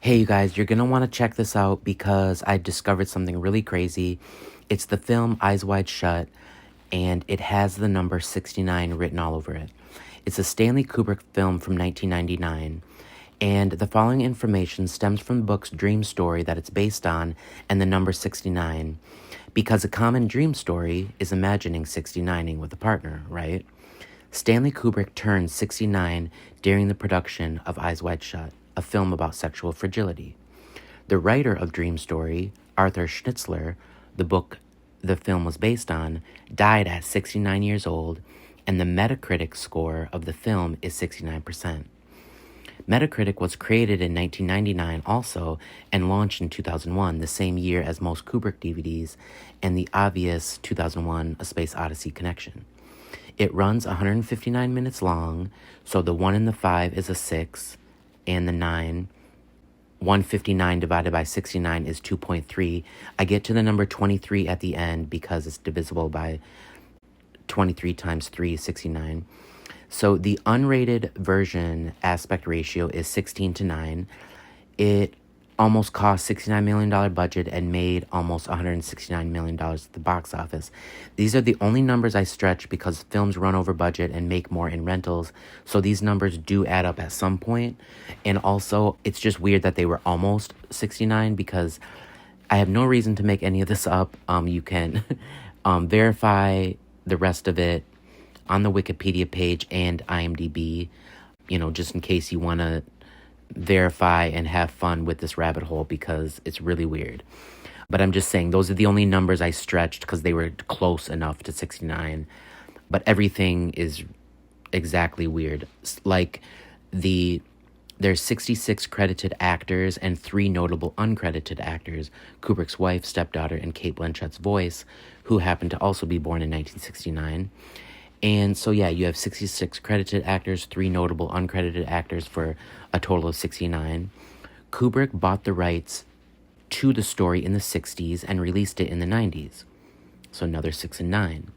Hey, you guys, you're gonna want to check this out because I discovered something really crazy. It's the film Eyes Wide Shut, and it has the number 69 written all over it. It's a Stanley Kubrick film from 1999, and the following information stems from the book's dream story that it's based on and the number 69, because a common dream story is imagining 69ing with a partner, right? Stanley Kubrick turned 69 during the production of Eyes Wide Shut, a film about sexual fragility. The writer of Dream Story, Arthur Schnitzler, the book the film was based on, died at 69 years old, and the Metacritic score of the film is 69%. Metacritic was created in 1999 also and launched in 2001, the same year as most Kubrick DVDs and the obvious 2001 A Space Odyssey connection. It runs 159 minutes long, so the 1 and the 5 is a 6, and the 9. 159 divided by 69 is 2.3. I get to the number 23 at the end because it's divisible by 23 times 3 is 69. So the unrated version aspect ratio is 16 to 9. It almost cost $69 million budget and made almost $169 million at the box office. These are the only numbers I stretch because films run over budget and make more in rentals, so these numbers do add up at some point. And also, it's just weird that they were almost 69 because I have no reason to make any of this up. You can verify the rest of it on the Wikipedia page and IMDb, just in case you want to verify and have fun with this rabbit hole because it's really weird. But I'm just saying those are the only numbers I stretched because they were close enough to 69. But everything is exactly weird. Like there's 66 credited actors and 3 notable uncredited actors: Kubrick's wife, stepdaughter, and Cate Blanchett's voice, who happened to also be born in 1969. And so, yeah, you have 66 credited actors, 3 notable uncredited actors for a total of 69. Kubrick bought the rights to the story in the 60s and released it in the 90s. So another 6 and 9.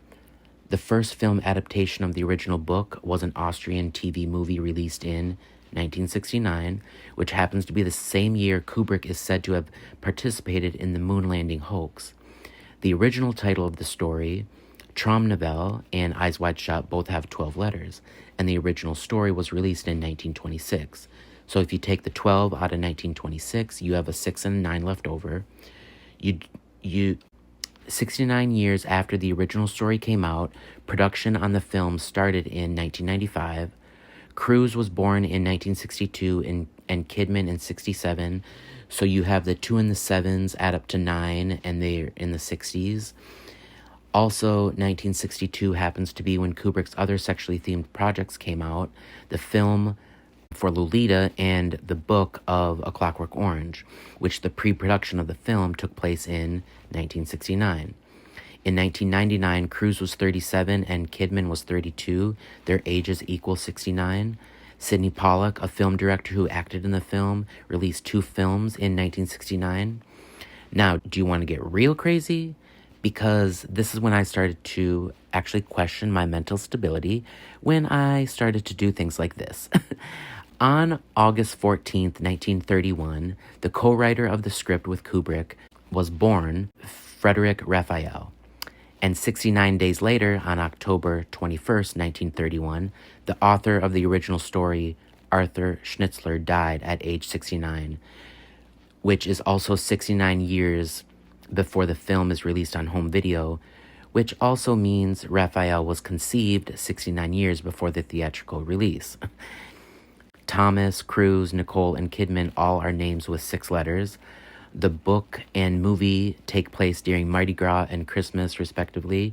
The first film adaptation of the original book was an Austrian TV movie released in 1969, which happens to be the same year Kubrick is said to have participated in the moon landing hoax. The original title of the story, Traumnovelle and Eyes Wide Shut, both have 12 letters, and the original story was released in 1926. So if you take the 12 out of 1926, you have a 6 and a 9 left over. 69 years after the original story came out, production on the film started in 1995. Cruise was born in 1962 and Kidman in 67. So you have the 2 and the 7s add up to 9, and they're in the 60s. Also, 1962 happens to be when Kubrick's other sexually themed projects came out, the film for Lolita and the book of A Clockwork Orange, which the pre-production of the film took place in 1969. In 1999, Cruise was 37 and Kidman was 32. Their ages equal 69. Sidney Pollack, a film director who acted in the film, released 2 films in 1969. Now, do you want to get real crazy? Because this is when I started to actually question my mental stability, when I started to do things like this. On August 14th, 1931, the co-writer of the script with Kubrick was born, Frederick Raphael. And 69 days later, on October 21st, 1931, the author of the original story, Arthur Schnitzler, died at age 69, which is also 69 years before the film is released on home video, which also means Raphael was conceived 69 years before the theatrical release. Thomas, Cruise, Nicole, and Kidman all are names with 6 letters. The book and movie take place during Mardi Gras and Christmas, respectively,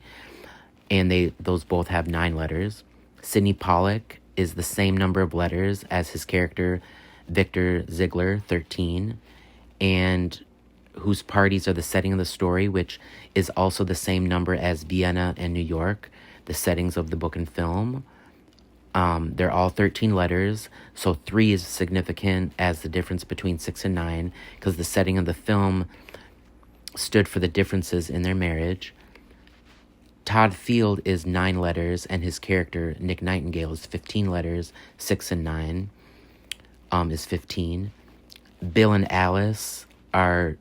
and those both have 9 letters. Sidney Pollack is the same number of letters as his character Victor Ziegler, 13, and whose parties are the setting of the story, which is also the same number as Vienna and New York, the settings of the book and film. They're all 13 letters, so 3 is significant as the difference between 6 and 9, because the setting of the film stood for the differences in their marriage. Todd Field is 9 letters, and his character, Nick Nightingale, is 15 letters. 6 and 9 is 15. Bill and Alice are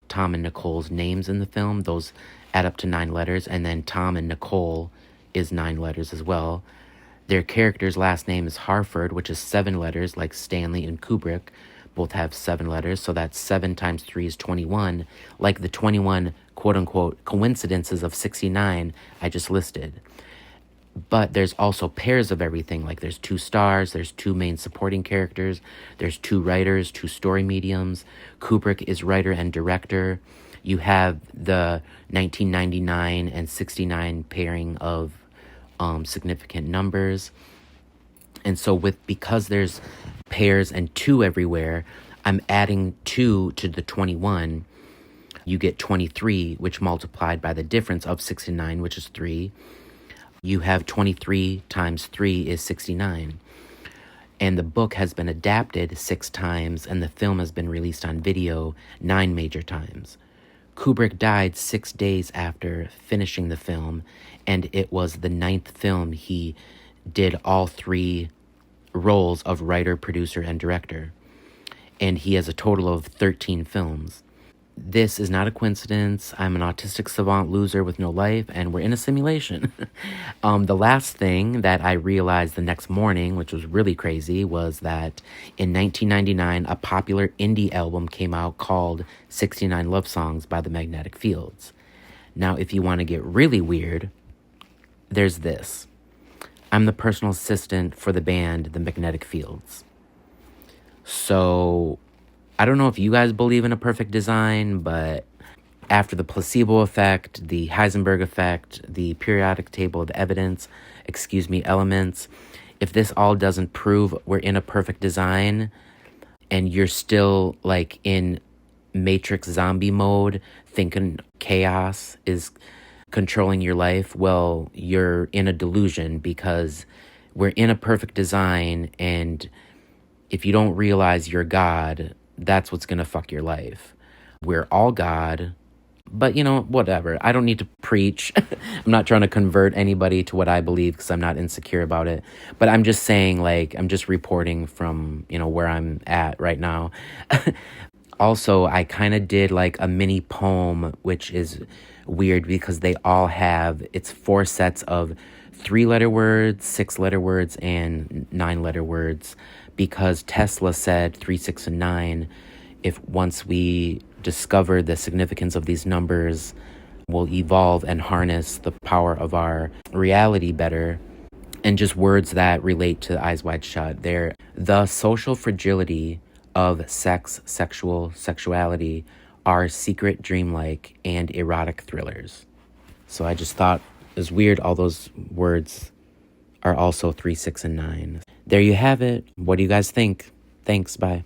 Tom and Nicole's names in the film. Those add up to 9 letters. And then Tom and Nicole is 9 letters as well. Their character's last name is Harford, which is 7 letters, like Stanley and Kubrick. Both have 7 letters, so that's 7 times 3 is 21, like the 21 quote-unquote coincidences of 69 I just listed. But there's also pairs of everything, like there's 2 stars, there's 2 main supporting characters, there's 2 writers, 2 story mediums. Kubrick is writer and director. You have the 1999 and 69 pairing of significant numbers. And so because there's pairs and 2 everywhere, I'm adding 2 to the 21. You get 23, which multiplied by the difference of 69, which is 3. You have 23 times 3 is 69. And the book has been adapted 6 times, and the film has been released on video 9 major times. Kubrick died 6 days after finishing the film, and it was the 9th film he did all 3 roles of writer, producer, and director. And he has a total of 13 films. This is not a coincidence. I'm an autistic savant loser with no life, and we're in a simulation. The last thing that I realized the next morning, which was really crazy, was that in 1999, a popular indie album came out called 69 Love Songs by the Magnetic Fields. Now, if you want to get really weird, there's this. I'm the personal assistant for the band, the Magnetic Fields. So I don't know if you guys believe in a perfect design, but after the placebo effect, the Heisenberg effect, the periodic table of evidence, elements, if this all doesn't prove we're in a perfect design and you're still like in Matrix zombie mode, thinking chaos is controlling your life, well, you're in a delusion, because we're in a perfect design, and if you don't realize you're God, that's what's gonna fuck your life. We're all God, but whatever. I don't need to preach. I'm not trying to convert anybody to what I believe, because I'm not insecure about it. But I'm just saying, I'm just reporting from, where I'm at right now. Also, I kind of did a mini poem, which is weird because they all have, it's 4 sets of 3-letter words, 6-letter words, and 9-letter words, because Tesla said 3, 6, and 9, if once we discover the significance of these numbers, we'll evolve and harness the power of our reality better. And just words that relate to Eyes Wide Shut. They're the social fragility of sex, sexuality, are secret, dreamlike, and erotic thrillers. So I just thought it was weird all those words are also 3, 6, and 9. There you have it. What do you guys think? Thanks, bye.